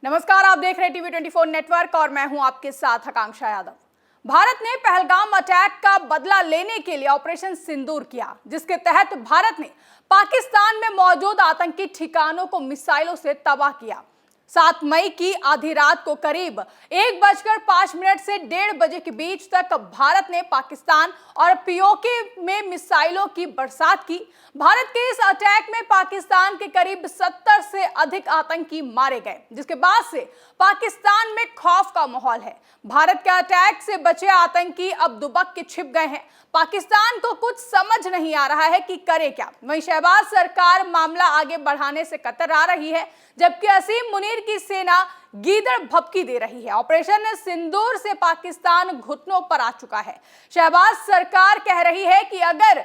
नमस्कार, आप देख रहे हैं टीवी 24 नेटवर्क और मैं हूं आपके साथ आकांक्षा यादव। भारत ने पहलगाम अटैक का बदला लेने के लिए ऑपरेशन सिंदूर किया, जिसके तहत भारत ने पाकिस्तान में मौजूद आतंकी ठिकानों को मिसाइलों से तबाह किया। 7 मई की आधी रात को करीब 1:05 से 1:30 बजे के बीच तक भारत ने पाकिस्तान और पीओके में मिसाइलों की बरसात की। भारत के इस अटैक में पाकिस्तान के करीब 70 से अधिक आतंकी मारे गए, जिसके बाद से पाकिस्तान में खौफ का माहौल है। भारत के अटैक से बचे आतंकी अब दुबक के छिप गए हैं। पाकिस्तान को कुछ समझ नहीं आ रहा है कि करे क्या। वहीं शहबाज सरकार मामला आगे बढ़ाने से कतरा रही है, जबकि असीम मुनीर की सेना गीदड़ भभकी दे रही है। ऑपरेशन सिंदूर से पाकिस्तान घुटनों पर आ चुका है। शहबाज सरकार कह रही है कि अगर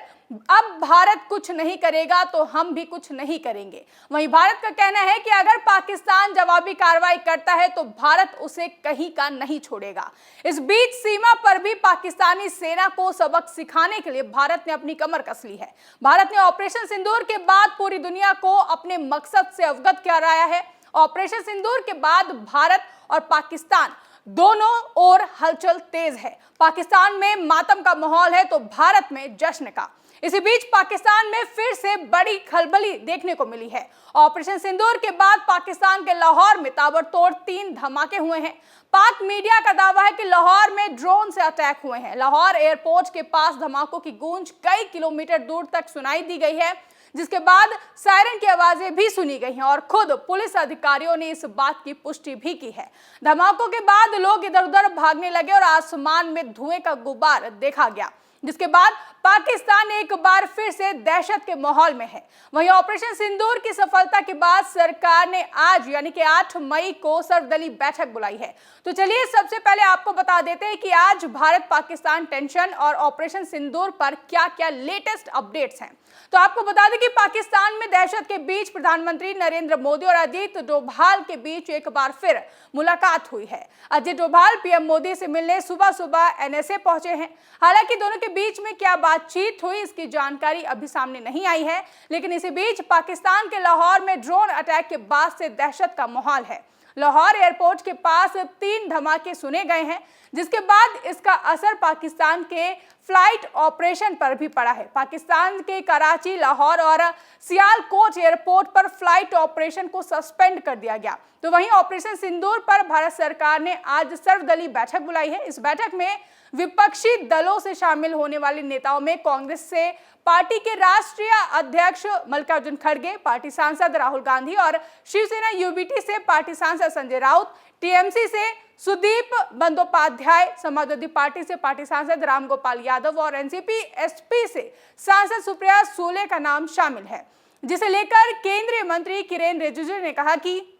अब भारत कुछ नहीं करेगा तो हम भी कुछ नहीं करेंगे। वहीं भारत का कहना है कि अगर पाकिस्तान जवाबी कार्रवाई करता है तो भारत उसे कहीं का नहीं छोड़ेगा। इस बीच सीमा पर भी पाकिस्तानी सेना को सबक सिखाने के लिए भारत ने अपनी कमर कस ली है। भारत ने ऑपरेशन सिंदूर के बाद पूरी दुनिया को अपने मकसद से अवगत कराया है। ऑपरेशन सिंदूर के बाद भारत और पाकिस्तान दोनों ओर हलचल तेज है। पाकिस्तान में मातम का माहौल है तो भारत में जश्न का। इसी बीच पाकिस्तान में फिर से बड़ी खलबली देखने को मिली है। ऑपरेशन सिंदूर के बाद पाकिस्तान के लाहौर में ताबड़तोड़ 3 धमाके हुए हैं। पाक मीडिया का दावा है कि लाहौर में ड्रोन से अटैक हुए हैं। लाहौर एयरपोर्ट के पास धमाकों की गूंज कई किलोमीटर दूर तक सुनाई दी गई है, जिसके बाद सायरन की आवाजें भी सुनी गई हैं और खुद पुलिस अधिकारियों ने इस बात की पुष्टि भी की है। धमाकों के बाद लोग इधर उधर भागने लगे और आसमान में धुएं का गुब्बार देखा गया, जिसके बाद पाकिस्तान एक बार फिर से दहशत के माहौल में है। वहीं ऑपरेशन सिंदूर की सफलता के बाद सरकार ने आज यानी कि 8 मई को सर्वदलीय बैठक बुलाई है। तो चलिए सबसे पहले आपको बता देते हैं कि आज भारत पाकिस्तान टेंशन और ऑपरेशन सिंदूर पर क्या क्या लेटेस्ट अपडेट्स हैं। तो आपको बता दें कि पाकिस्तान में दहशत के बीच प्रधानमंत्री नरेंद्र मोदी और अजीत डोभाल के बीच एक बार फिर मुलाकात हुई है। अजीत डोभाल पीएम मोदी से मिलने सुबह सुबह एनएसए पहुंचे हैं। हालांकि दोनों के बीच में क्या बातचीत हुई इसकी जानकारी अभी सामने नहीं आई है, लेकिन इसी बीच पाकिस्तान के लाहौर में ड्रोन अटैक के बाद से दहशत का माहौल है। लाहौर एयरपोर्ट के पास 3 धमाके सुने गए हैं, जिसके बाद इसका असर पाकिस्तान के फ्लाइट ऑपरेशन पर भी पड़ा है। पाकिस्तान के कराची, लाहौर और सियालकोट एयरपोर्ट पर फ्लाइट ऑपरेशन को सस्पेंड कर दिया गया। तो वहीं ऑपरेशन सिंदूर पर भारत सरकार ने आज सर्वदलीय बैठक बुलाई है। इस बैठक में विपक्षी दलों से शामिल होने वाले नेताओं में कांग्रेस से पार्टी के राष्ट्रीय अध्यक्ष मल्लिकार्जुन खड़गे, पार्टी सांसद राहुल गांधी और शिवसेना यूबीटी से पार्टी सांसद संजय राउत, टीएमसी से सुदीप बंदोपाध्याय, समाजवादी पार्टी से पार्टी सांसद रामगोपाल यादव और एनसीपी एसपी से सांसद सुप्रिया सूले का नाम शामिल है, जिसे लेकर केंद्रीय मंत्री किरेन रिजिजू ने कहा कि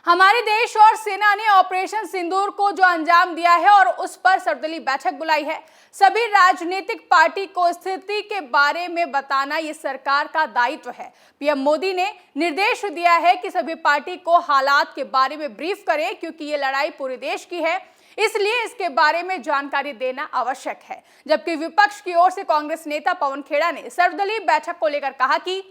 हमारे देश और सेना ने ऑपरेशन सिंदूर को जो अंजाम दिया है और उस पर सर्वदलीय बैठक बुलाई है। सभी राजनीतिक पार्टी को स्थिति के बारे में बताना ये सरकार का दायित्व है। पीएम मोदी ने निर्देश दिया है कि सभी पार्टी को हालात के बारे में ब्रीफ करें, क्योंकि ये लड़ाई पूरे देश की है, इसलिए इसके बारे में जानकारी देना आवश्यक है। जबकि विपक्ष की ओर से कांग्रेस नेता पवन खेड़ा ने सर्वदलीय बैठक को लेकर कहा कि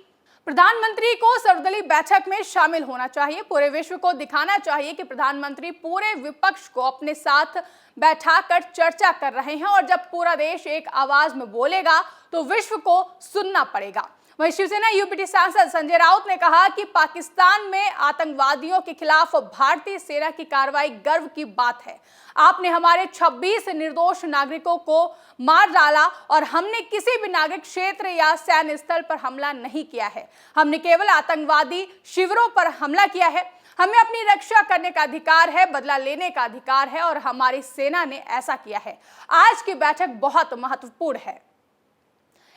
प्रधानमंत्री को सर्वदलीय बैठक में शामिल होना चाहिए। पूरे विश्व को दिखाना चाहिए कि प्रधानमंत्री पूरे विपक्ष को अपने साथ बैठाकर चर्चा कर रहे हैं और जब पूरा देश एक आवाज में बोलेगा तो विश्व को सुनना पड़ेगा। वहीं शिवसेना यूपीटी सांसद संजय राउत ने कहा कि पाकिस्तान में आतंकवादियों के खिलाफ भारतीय सेना की कार्रवाई गर्व की बात है। आपने हमारे 26 निर्दोष नागरिकों को मार डाला और हमने किसी भी नागरिक क्षेत्र या सैन्य स्थल पर हमला नहीं किया है। हमने केवल आतंकवादी शिविरों पर हमला किया है। हमें अपनी रक्षा करने का अधिकार है, बदला लेने का अधिकार है और हमारी सेना ने ऐसा किया है। आज की बैठक बहुत महत्वपूर्ण है।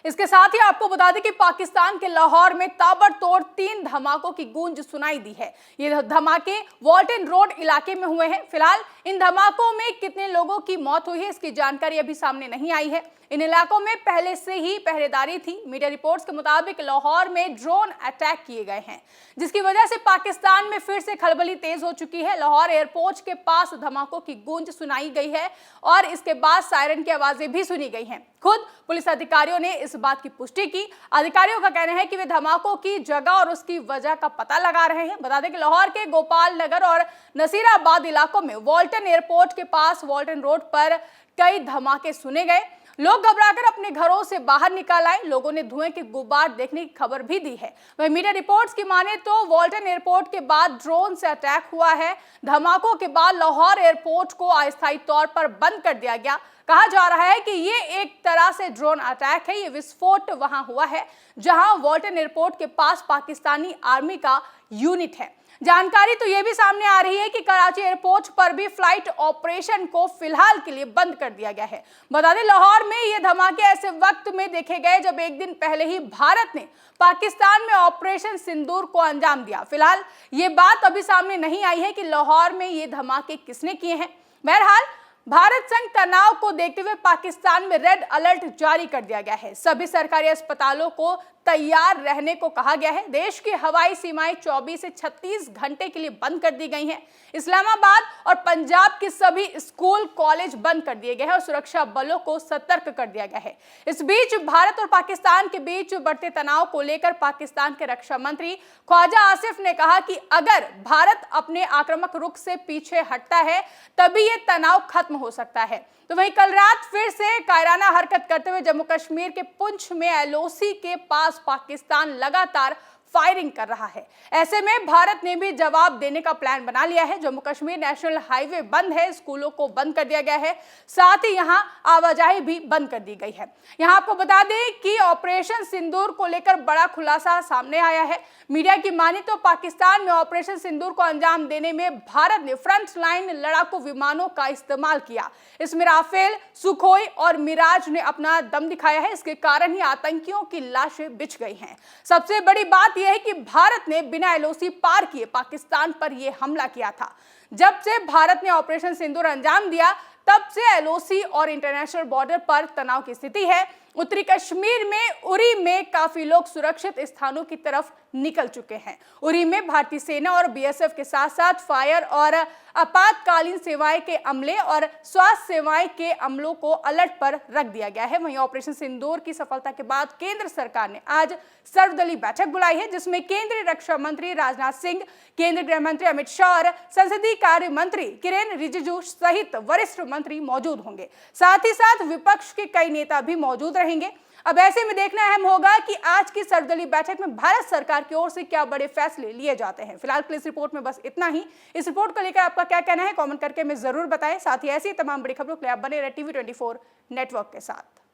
इसके साथ ही आपको बता दें कि पाकिस्तान के लाहौर में ताबड़तोड़ 3 धमाकों की गूंज सुनाई दी है। ये धमाके वॉल्टन रोड इलाके में हुए हैं। फिलहाल इन धमाकों में कितने लोगों की मौत हुई है इसकी जानकारी अभी सामने नहीं आई है। इन इलाकों में पहले से ही पहरेदारी थी। मीडिया रिपोर्ट्स के मुताबिक लाहौर में ड्रोन अटैक किए गए हैं, जिसकी वजह से पाकिस्तान में फिर से खलबली तेज हो चुकी है। लाहौर एयरपोर्ट के पास धमाकों की गूंज सुनाई गई है और इसके बाद सायरन की आवाजें भी सुनी गई हैं। खुद पुलिस अधिकारियों ने इस इस बात की पुष्टि की। अधिकारियों का कहना है कि वे धमाकों की जगह और उसकी वजह का पता लगा रहे हैं। बता दें कि लाहौर के गोपाल नगर और नसीराबाद इलाकों में वाल्टन एयरपोर्ट के पास वाल्टन रोड पर कई धमाके सुने गए। लोग घबराकर अपने घरों से बाहर निकल आए। लोगों ने धुएं के गुबार देखने की खबर भी दी है। वहीं मीडिया रिपोर्ट्स की माने तो वाल्टन एयरपोर्ट के बाद ड्रोन से अटैक हुआ है। धमाकों के बाद लाहौर एयरपोर्ट को अस्थायी तौर पर बंद कर दिया गया। कहा जा रहा है कि ये एक तरह से ड्रोन अटैक है। ये विस्फोट वहां हुआ है जहां वाल्टन एयरपोर्ट के पास पाकिस्तानी आर्मी का यूनिट है। जानकारी तो ये भी सामने आ रही है कि कराची एयरपोर्ट पर भी फ्लाइट ऑपरेशन को फिलहाल के लिए बंद कर दिया गया है। बता दें लाहौर में ये धमाके ऐसे वक्त में देखे गए जब एक दिन पहले ही भारत ने पाकिस्तान में ऑपरेशन सिंदूर को अंजाम दिया। फिलहाल ये बात अभी सामने नहीं आई है कि लाहौर में ये धमाके किसने किए हैं। बहरहाल भारत संग तनाव को देखते हुए पाकिस्तान में रेड अलर्ट जारी कर दिया गया है। सभी सरकारी अस्पतालों को तैयार रहने को कहा गया है। देश की हवाई सीमाएं 24 से 36 घंटे के लिए बंद कर दी गई हैं। इस्लामाबाद और पंजाब के सभी स्कूल कॉलेज बंद कर दिए गए हैं और सुरक्षा बलों को सतर्क कर दिया गया है। इस बीच भारत और पाकिस्तान के बीच बढ़ते तनाव को लेकर पाकिस्तान के रक्षा मंत्री ख्वाजा आसिफ ने कहा कि अगर भारत अपने आक्रामक रुख से पीछे हटता है तभी ये तनाव खत्म हो सकता है। तो वहीं कल रात फिर से कायराना हरकत करते हुए जम्मू कश्मीर के पुंछ में एलओसी के पास पाकिस्तान लगातार फायरिंग कर रहा है। ऐसे में भारत ने भी जवाब देने का प्लान बना लिया है। जम्मू कश्मीर नेशनल हाईवे बंद है, स्कूलों को बंद कर दिया गया है, साथ ही यहां आवाजाही भी बंद कर दी गई है। यहां आपको बता दें कि ऑपरेशन सिंदूर को लेकर बड़ा खुलासा सामने आया है। मीडिया की माने तो पाकिस्तान में ऑपरेशन सिंदूर को अंजाम देने में भारत ने फ्रंट लाइन लड़ाकू विमानों का इस्तेमाल किया। इसमें राफेल, सुखोई और मिराज ने अपना दम दिखाया है। इसके कारण ही आतंकियों की लाशें बिछ गई हैं। सबसे बड़ी बात यह है कि भारत ने बिना एलओसी पार किए पाकिस्तान पर यह हमला किया था। जब से भारत ने ऑपरेशन सिंदूर अंजाम दिया तब से एलओसी और इंटरनेशनल बॉर्डर पर तनाव की स्थिति है। उत्तरी कश्मीर में उरी में काफी लोग सुरक्षित स्थानों की तरफ निकल चुके हैं। उरी में भारतीय सेना और बीएसएफ के साथ साथ फायर और आपातकालीन सेवाएं के अमले और स्वास्थ्य सेवाएं के अमलों को अलर्ट पर रख दिया गया है। वहीं ऑपरेशन सिंदूर की सफलता के बाद केंद्र सरकार ने आज सर्वदलीय बैठक बुलाई है जिसमें केंद्रीय रक्षा मंत्री राजनाथ सिंह, केंद्रीय गृह मंत्री अमित शाह और संसदीय कार्य मंत्री किरेन रिजिजू सहित वरिष्ठ मंत्री मौजूद होंगे। साथ ही साथ विपक्ष के कई नेता भी मौजूद रहेंगे। अब ऐसे में देखना अहम होगा कि आज की सर्वदलीय बैठक में भारत सरकार की ओर से क्या बड़े फैसले लिए जाते हैं। फिलहाल के इस रिपोर्ट में बस इतना ही। इस रिपोर्ट को लेकर आपका क्या कहना है कमेंट करके हमें जरूर बताएं। साथ ही ऐसी तमाम बड़ी खबरों के लिए आप बने रहे TV24 नेटवर्क के साथ।